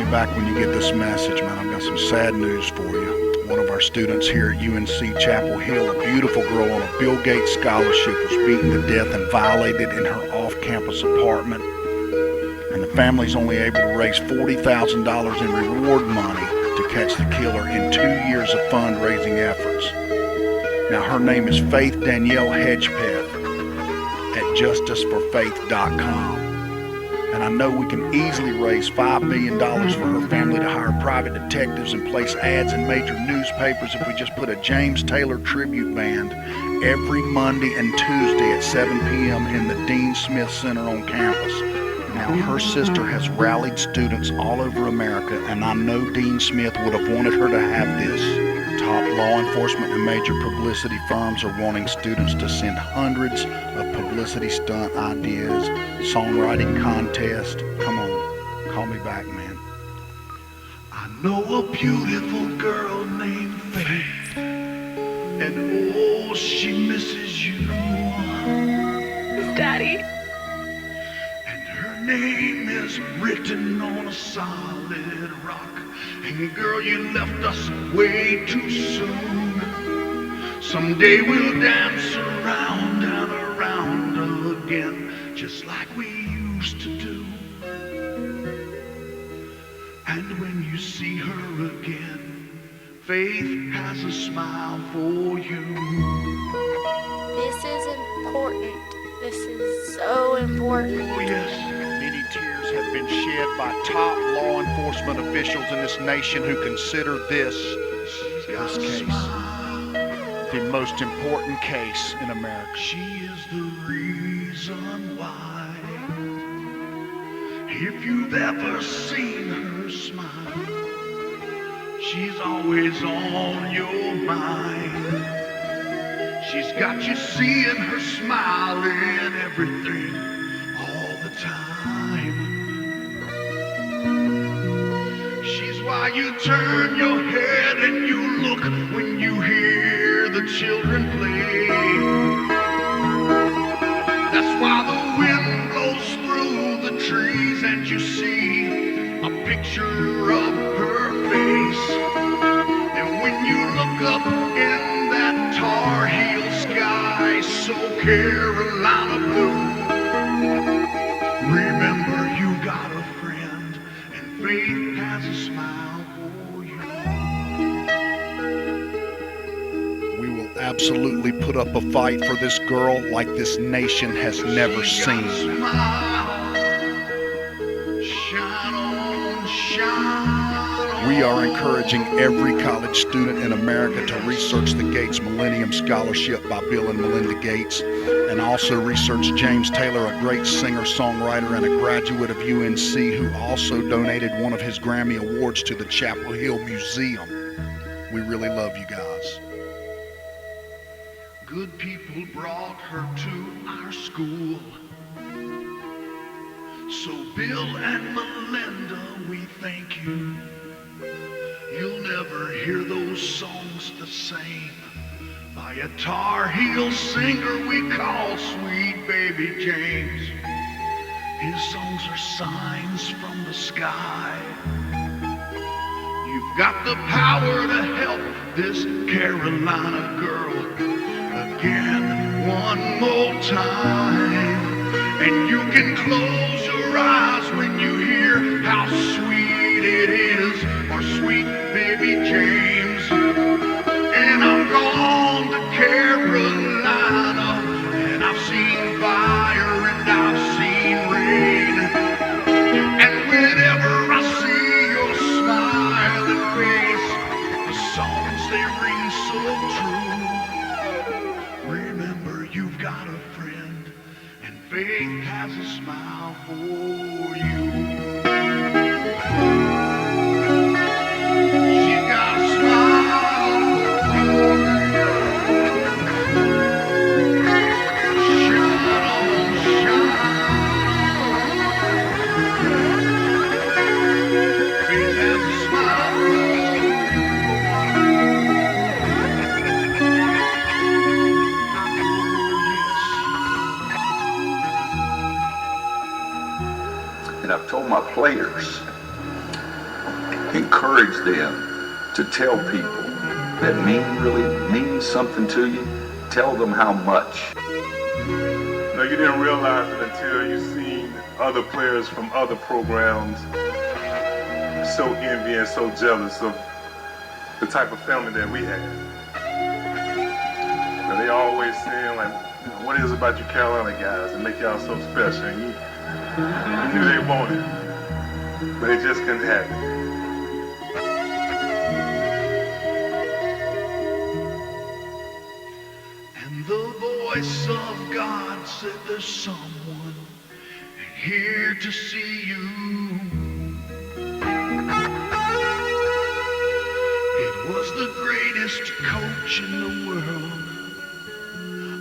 me back when you get this message, man. I've got some sad news for you. One of our students here at UNC Chapel Hill, a beautiful girl on a Bill Gates scholarship, was beaten to death and violated in her off-campus apartment. And the family's only able to raise $40,000 in reward money to catch the killer in 2 years of fundraising efforts. Now, her name is Faith Danielle Hedgepeth at justiceforfaith.com. And I know we can easily raise $5 million for her family to hire private detectives and place ads in major newspapers if we just put a James Taylor tribute band every Monday and Tuesday at 7 p.m. in the Dean Smith Center on campus. Now, her sister has rallied students all over America, and I know Dean Smith would have wanted her to have this. Top law enforcement and major publicity firms are wanting students to send hundreds of publicity stunt ideas, songwriting contest. Come on, call me back, man. I know a beautiful girl named Faith, and oh, she misses you. Daddy. And her name is written on a solid rock. And girl, you left us way too soon. Someday we'll dance around and around again, just like we used to do. And when you see her again, Faith has a smile for you. This is important. This is so important. Oh yes. Many tears have been shed by top law enforcement officials in this nation who consider this case the most important case in America. She is the reason why. If you've ever seen her smile, she's always on your mind. She's got you seeing her smile in everything all the time. She's why you turn your head and you look when you hear the children play. That's why the wind blows through the trees and you see a picture of her face. And when you look up in that Tarheel sky, so Carolina blue, remember you got a friend, and Faith has a smile for you. We will absolutely put up a fight for this girl like this nation has never seen. Shine on, shine on. We are encouraging every college student in America to research the Gates Millennium Scholarship by Bill and Melinda Gates, and also research James Taylor, a great singer-songwriter and a graduate of UNC who also donated one of his Grammy Awards to the Chapel Hill Museum. We really love you guys. Good people brought her to our school. So Bill and Melinda, we thank you. You'll never hear those songs the same by a Tarheel singer we call Sweet Baby James. His songs are signs from the sky. You've got the power to help this Carolina girl again one more time. And you can close your eyes when you hear how sweet it is for Sweet Baby James. And I'm gone to Carolina, and I've seen fire and I've seen rain. And whenever I see your smiling face, the songs they ring so true. Remember you've got a friend, and Faith has a smile for you. She's got a smile for you. Shine on, shine. Faith has a smile for you. In a Encourage them to tell people that really means something to you. Tell them how much. No, you didn't realize it until you seen other players from other programs so envy and so jealous of the type of family that we had. Now, they always saying like, what is it about you Carolina guys that make y'all so special? And you knew they wanted it, but they just couldn't have it. And the voice of God said there's someone here to see you. It was the greatest coach in the world,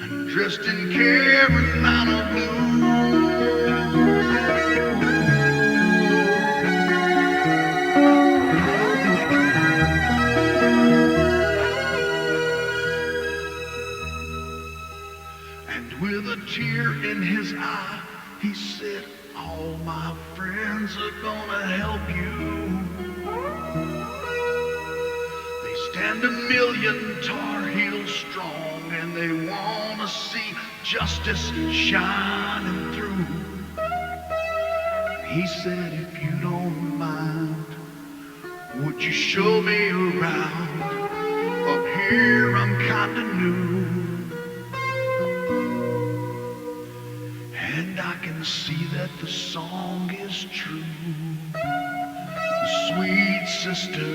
and dressed in Carolina blue. And with a tear in his eye, he said, all my friends are gonna help you. They stand 1,000,000 Tarheel strong, and they wanna see justice shining through. He said, if you don't mind, would you show me around? Up here I'm kinda new, and I can see that the song is true. Sweet sister,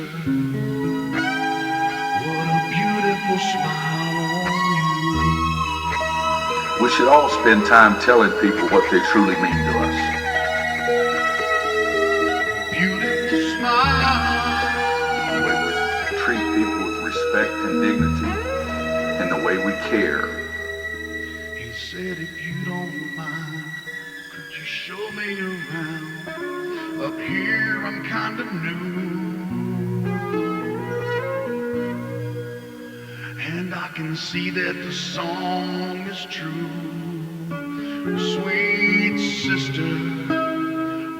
what a beautiful smile on you. We should all spend time telling people what they truly mean to us. Beautiful smile. The way we treat people with respect and dignity, and the way we care. He said, if you don't mind, could you show me around? Up here I'm kinda new, and I can see that the song is true. Sweet sister,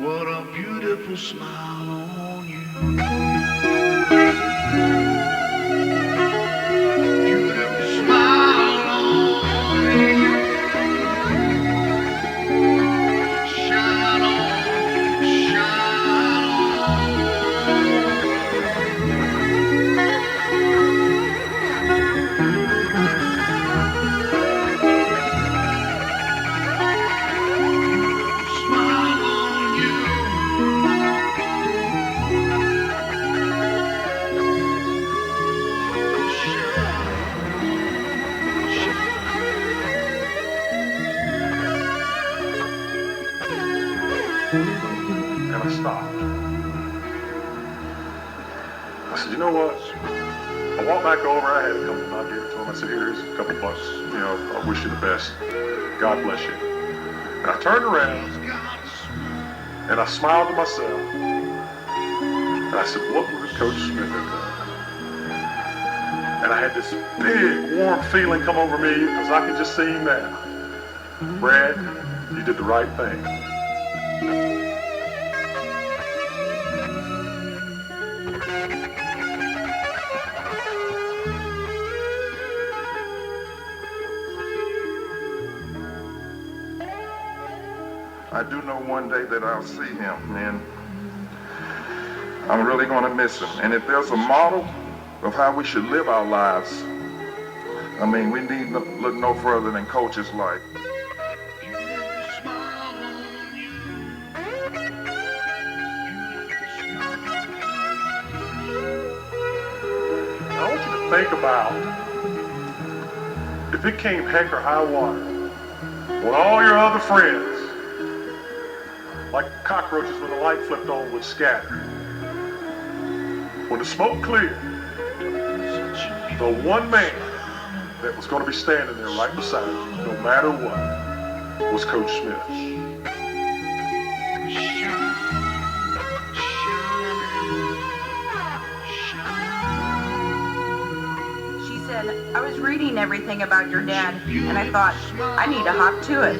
what a beautiful smile on you. Beautiful smile on you. Shine on, shine smile on you. And I stopped. I said, you know what? I walked back over, I had a couple, I gave it to him. I said, here's a couple bucks. You know, I wish you the best. God bless you. And I turned around and I smiled to myself. And I said, what would Coach Smith have done? And I had this big, warm feeling come over me because I could just see him now. Brad, you did the right thing. I do know one day that I'll see him, and I'm really going to miss him. And if there's a model of how we should live our lives, I mean, we need to look no further than Coach's life. I want you to think about if it came heck or high water, when all your other friends, like cockroaches when the light flipped on, would scatter. When the smoke cleared, the one man that was going to be standing there right beside you, no matter what, was Coach Smith. She said, I was reading everything about your dad, and I thought, I need to hop to it.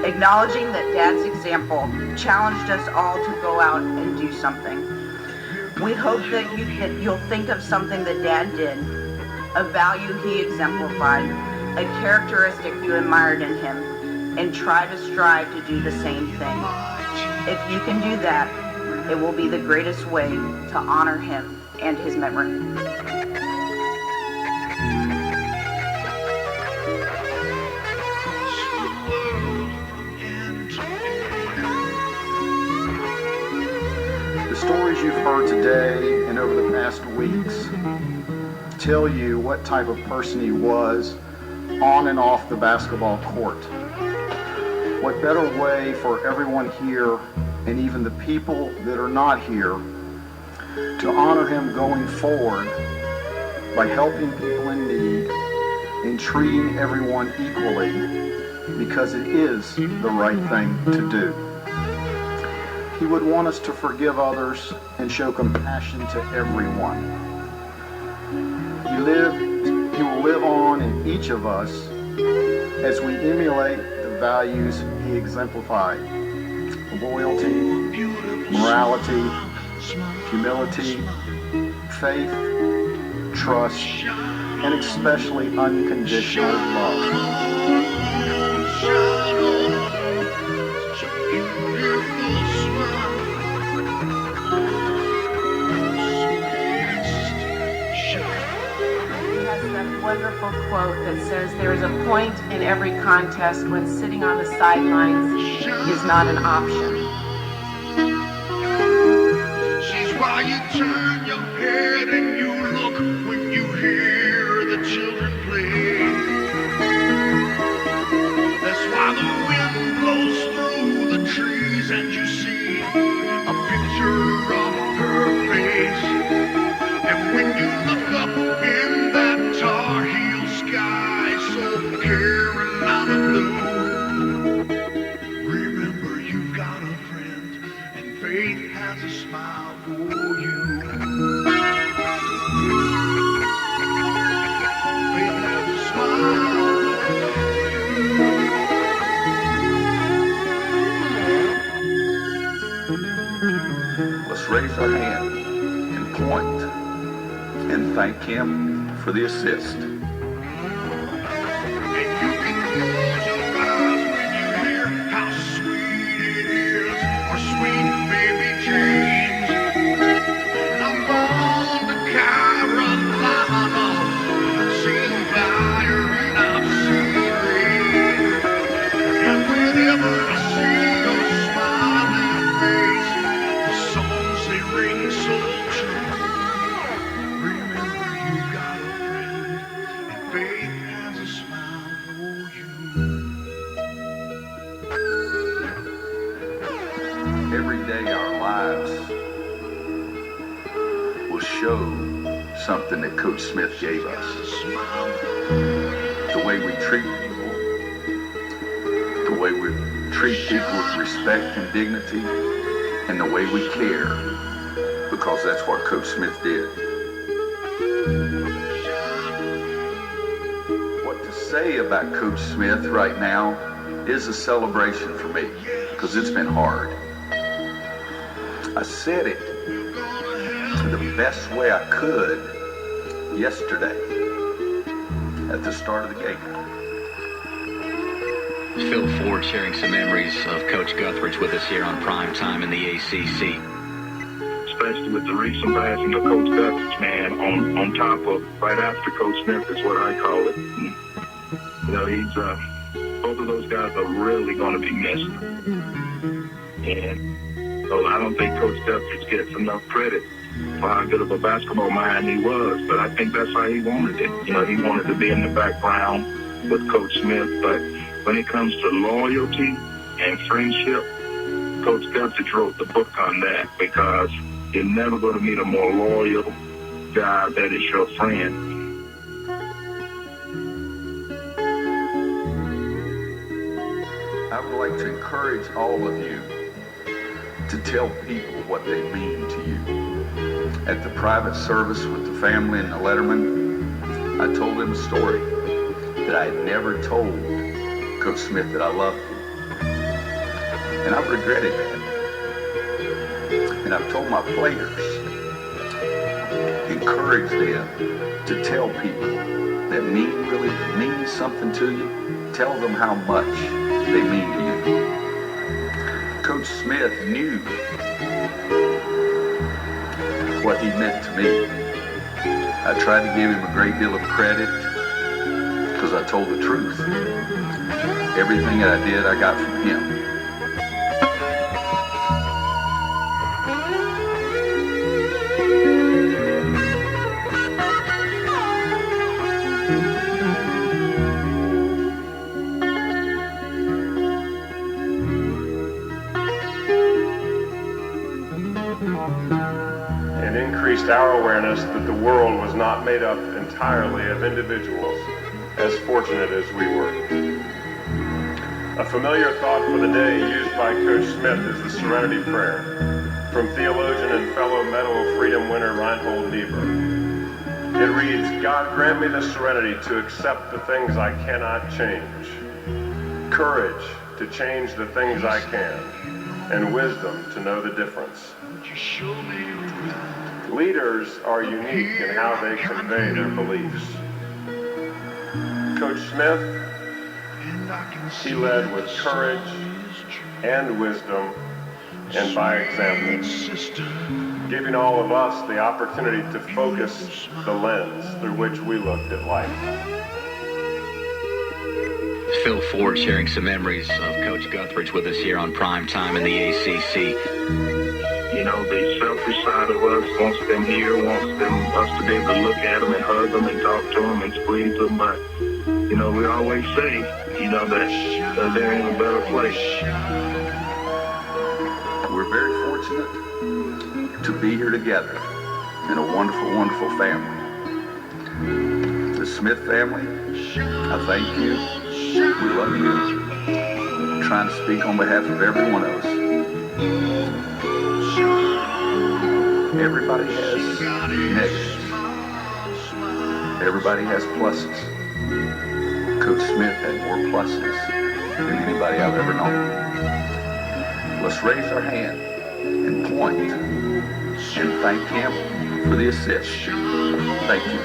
Acknowledging that Dad's example challenged us all to go out and do something. We hope that you'll think of something that Dad did, a value he exemplified, a characteristic you admired in him, and try to strive to do the same thing. If you can do that, it will be the greatest way to honor him and his memory. The stories you've heard today and over the past weeks tell you what type of person he was on and off the basketball court. What better way for everyone here and even the people that are not here to honor him going forward by helping people in need and treating everyone equally, because it is the right thing to do. He would want us to forgive others and show compassion to everyone. He will live on in each of us as we emulate the values he exemplified: loyalty, morality, humility, faith, trust, and especially unconditional love. Wonderful quote that says, "There is a point in every contest when sitting on the sidelines is not an option." She's why you turn your head and you look when you hear the children play. That's why the wind blows through the trees and you see a picture of her face. And when you look up in that Tarheel sky, so Carolina blue, remember you've got a friend, and faith has a smile for you. Faith has a smile for you. Let's raise our hand and point and thank him for the assist. And you can close your eyes when you hear how sweet it is, our sweet baby James. I'm born to Carolina, I've seen fire and I've seen rain. And whenever I see your smiling face, the songs they ring so true. Remember you got a friend, and faith has a smile for you. Every day our lives will show something that Coach Smith gave us. The way we treat people, the way we treat people with respect and dignity, and the way we care, because that's what Coach Smith did. What to say about Coach Smith right now is a celebration for me, because it's been hard. I said it the best way I could yesterday at the start of the game. Phil Ford sharing some memories of Coach Guthridge with us here on Prime Time in the ACC. Especially with the recent passing of Coach Guthridge, man, on top of right after Coach Smith is what I call it. And, you know, he's both of those guys are really going to be missed. And so I don't think Coach Guthridge gets enough credit for how good of a basketball mind he was, but I think that's how he wanted it. You know, he wanted to be in the background with Coach Smith, but when it comes to loyalty and friendship, Coach Guthridge wrote the book on that, because you're never going to meet a more loyal guy that is your friend. I would like to encourage all of you to tell people what they mean to you. At the private service with the family and the Letterman, I told them a story that I had never told Coach Smith, that I loved him. And I've regretted that. And I've told my players Encourage them to tell people that really mean something to you. Tell them how much they mean to you. Coach Smith knew what he meant to me. I tried to give him a great deal of credit because I told the truth. Everything that I did, I got from him. And increased our awareness that the world was not made up entirely of individuals as fortunate as we were. A familiar thought for the day used by Coach Smith is the Serenity Prayer from theologian and fellow Medal of Freedom winner Reinhold Niebuhr. It reads, God grant me the serenity to accept the things I cannot change, courage to change the things I can, and wisdom to know the difference. Leaders are unique in how they convey their beliefs. Coach Smith, he led with courage and wisdom and by example, giving all of us the opportunity to focus the lens through which we looked at life. Phil Ford sharing some memories of Coach Guthridge with us here on Prime Time in the ACC. You know, the selfish side of us wants them here, us to be able to look at them and hug them and talk to them and squeeze them. But, you know, we always say, you know, that they're in a better place. We're very fortunate to be here together in a wonderful, wonderful family. The Smith family, I thank you. We love you. I'm trying to speak on behalf of every one of us. Everybody has negatives. Everybody has pluses. Coach Smith had more pluses than anybody I've ever known. Let's raise our hand and point and thank him for the assist. Thank you.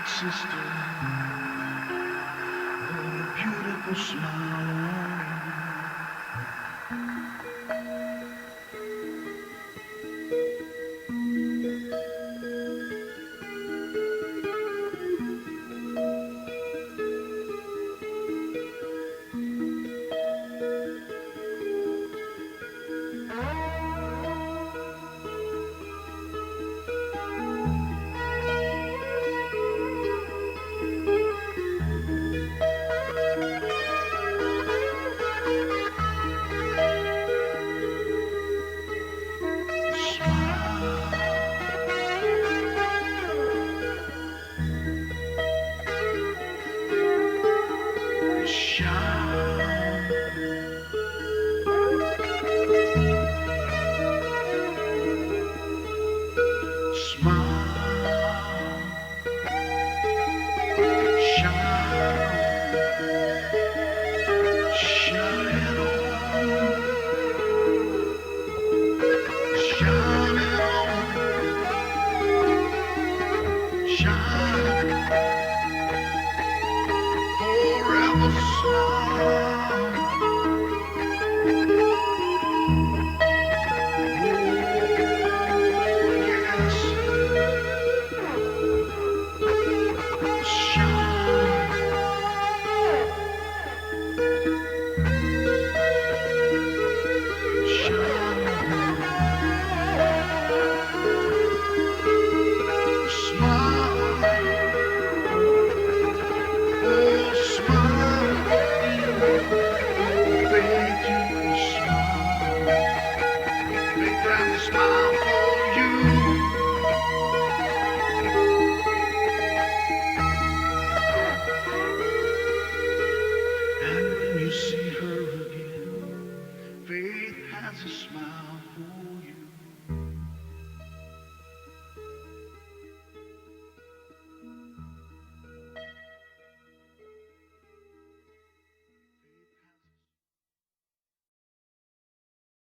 Sister, a beautiful smile on